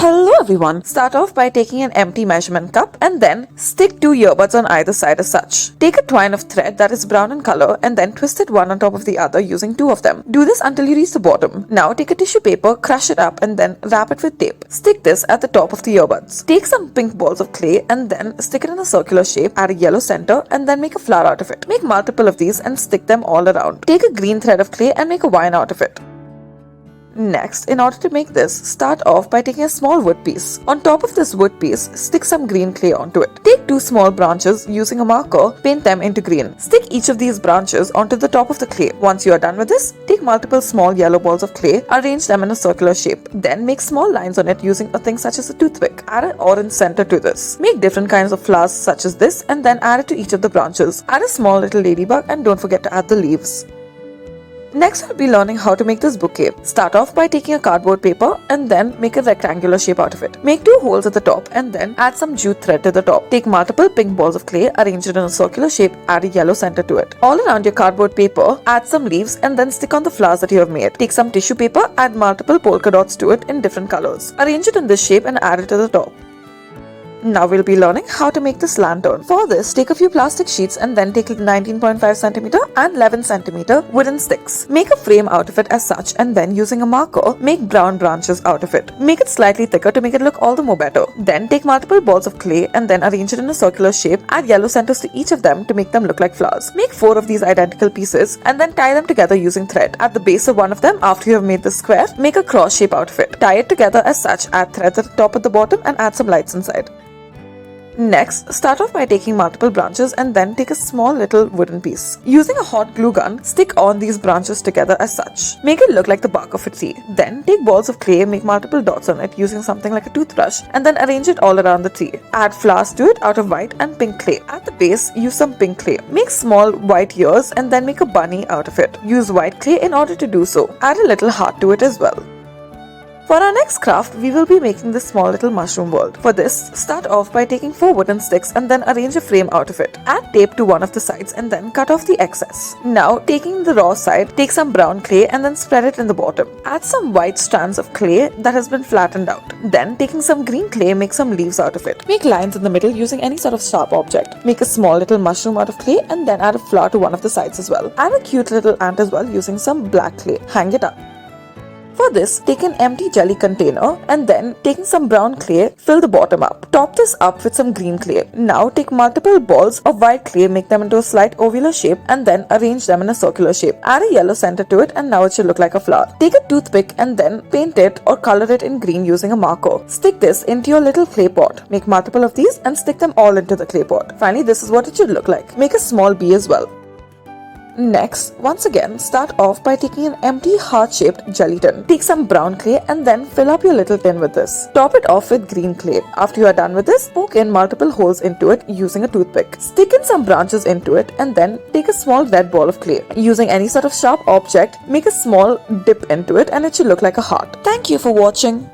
Hello everyone! Start off by taking an empty measurement cup and then stick 2 earbuds on either side as such. Take a twine of thread that is brown in color and then twist it one on top of the other using 2 of them. Do this until you reach the bottom. Now take a tissue paper, crush it up and then wrap it with tape. Stick this at the top of the earbuds. Take some pink balls of clay and then stick it in a circular shape, add a yellow center and then make a flower out of it. Make multiple of these and stick them all around. Take a green thread of clay and make a vine out of it. Next, in order to make this, start off by taking a small wood piece. On top of this wood piece, stick some green clay onto it. Take 2 small branches using a marker, paint them into green. Stick each of these branches onto the top of the clay. Once you are done with this, take multiple small yellow balls of clay, arrange them in a circular shape. Then make small lines on it using a thing such as a toothpick. Add an orange center to this. Make different kinds of flowers such as this and then add it to each of the branches. Add a small little ladybug and don't forget to add the leaves. Next, I'll be learning how to make this bouquet. Start off by taking a cardboard paper and then make a rectangular shape out of it. Make 2 holes at the top and then add some jute thread to the top. Take multiple pink balls of clay, arrange it in a circular shape, add a yellow center to it. All around your cardboard paper, add some leaves and then stick on the flowers that you have made. Take some tissue paper, add multiple polka dots to it in different colors. Arrange it in this shape and add it to the top. Now we'll be learning how to make this lantern. For this, take a few plastic sheets and then take 19.5 cm and 11 cm wooden sticks. Make a frame out of it as such and then using a marker, make brown branches out of it. Make it slightly thicker to make it look all the more better. Then take multiple balls of clay and then arrange it in a circular shape. Add yellow centers to each of them to make them look like flowers. Make 4 of these identical pieces and then tie them together using thread. At the base of one of them, after you have made the square, make a cross shape out of it. Tie it together as such, add threads at the top and the bottom and add some lights inside. Next, start off by taking multiple branches and then take a small little wooden piece. Using a hot glue gun, stick on these branches together as such. Make it look like the bark of a tree. Then take balls of clay, make multiple dots on it using something like a toothbrush and then arrange it all around the tree. Add flowers to it out of white and pink clay. At the base, use some pink clay. Make small white ears and then make a bunny out of it. Use white clay in order to do so. Add a little heart to it as well. For our next craft, we will be making this small little mushroom world. For this, start off by taking 4 wooden sticks and then arrange a frame out of it. Add tape to one of the sides and then cut off the excess. Now, taking the raw side, take some brown clay and then spread it in the bottom. Add some white strands of clay that has been flattened out. Then, taking some green clay, make some leaves out of it. Make lines in the middle using any sort of sharp object. Make a small little mushroom out of clay and then add a flower to one of the sides as well. Add a cute little ant as well using some black clay. Hang it up. For this, take an empty jelly container and then taking some brown clay, fill the bottom up. Top this up with some green clay. Now take multiple balls of white clay, make them into a slight ovular shape and then arrange them in a circular shape. Add a yellow center to it and now it should look like a flower. Take a toothpick and then paint it or color it in green using a marker. Stick this into your little clay pot. Make multiple of these and stick them all into the clay pot. Finally, this is what it should look like. Make a small bee as well. Next, once again, start off by taking an empty heart-shaped jelly tin. Take some brown clay and then fill up your little tin with this. Top it off with green clay. After you are done with this, poke in multiple holes into it using a toothpick. Stick in some branches into it and then take a small red ball of clay. Using any sort of sharp object, make a small dip into it and it should look like a heart. Thank you for watching.